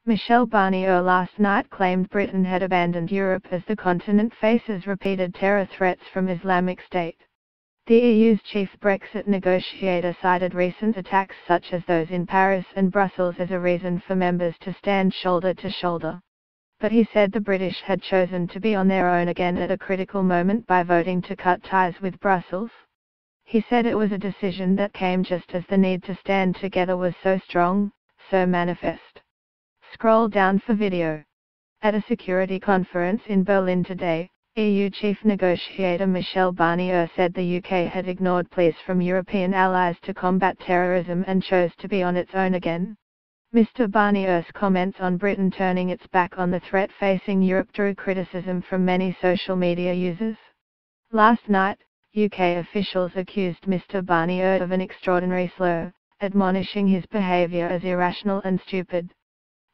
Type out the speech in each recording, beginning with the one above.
Michel Barnier last night claimed Britain had abandoned Europe as the continent faces repeated terror threats from Islamic State. The EU's chief Brexit negotiator cited recent attacks such as those in Paris and Brussels as a reason for members to stand shoulder to shoulder. But he said the British had chosen to be on their own again at a critical moment by voting to cut ties with Brussels. He said it was a decision that came just as the need to stand together was so strong, so manifest. Scroll down for video. At a security conference in Berlin today, EU chief negotiator Michel Barnier said the UK had ignored pleas from European allies to combat terrorism and chose to be on its own again. Mr. Barnier's comments on Britain turning its back on the threat facing Europe drew criticism from many social media users. Last night, UK officials accused Mr. Barnier of an extraordinary slur, admonishing his behaviour as irrational and stupid.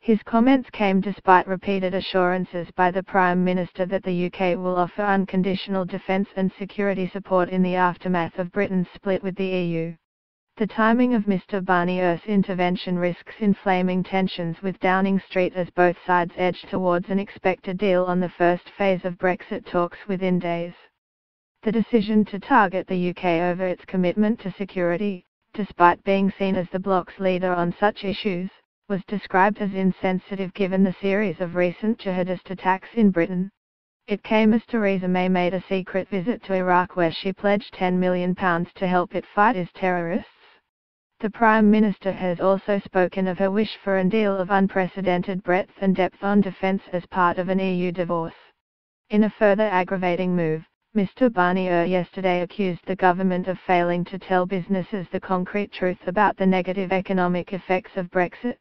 His comments came despite repeated assurances by the Prime Minister that the UK will offer unconditional defence and security support in the aftermath of Britain's split with the EU. The timing of Mr. Barnier's intervention risks inflaming tensions with Downing Street as both sides edge towards an expected deal on the first phase of Brexit talks within days. The decision to target the UK over its commitment to security, despite being seen as the bloc's leader on such issues, was described as insensitive given the series of recent jihadist attacks in Britain. It came as Theresa May made a secret visit to Iraq where she pledged £10 million to help it fight its terrorists. The Prime Minister has also spoken of her wish for a deal of unprecedented breadth and depth on defence as part of an EU divorce. In a further aggravating move, Mr. Barnier yesterday accused the government of failing to tell businesses the concrete truth about the negative economic effects of Brexit.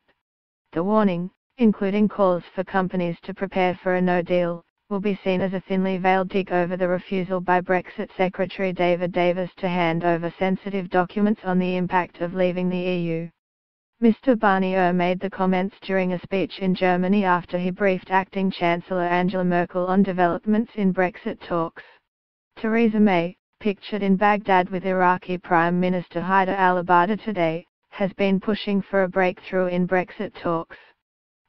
The warning, including calls for companies to prepare for a no deal, will be seen as a thinly veiled dig over the refusal by Brexit Secretary David Davis to hand over sensitive documents on the impact of leaving the EU. Mr. Barnier made the comments during a speech in Germany after he briefed Acting Chancellor Angela Merkel on developments in Brexit talks. Theresa May, pictured in Baghdad with Iraqi Prime Minister Haider al-Abadi today, has been pushing for a breakthrough in Brexit talks.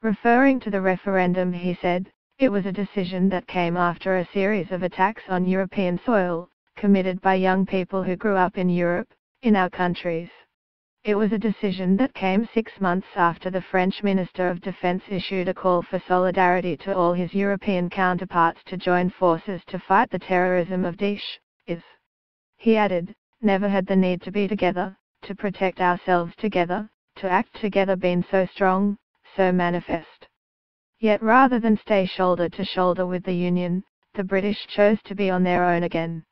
Referring to the referendum, he said, "It was a decision that came after a series of attacks on European soil, committed by young people who grew up in Europe, in our countries. It was a decision that came 6 months after the French Minister of Defense issued a call for solidarity to all his European counterparts to join forces to fight the terrorism of Daesh, IS." He added, "Never had the need to be together, to protect ourselves together, to act together been so strong, so manifest. Yet rather than stay shoulder to shoulder with the Union, the British chose to be on their own again."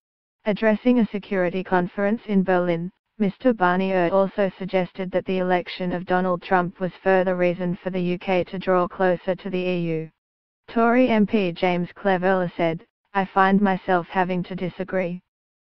Addressing a security conference in Berlin, Mr. Barnier also suggested that the election of Donald Trump was further reason for the UK to draw closer to the EU. Tory MP James Cleverly said, "I find myself having to disagree.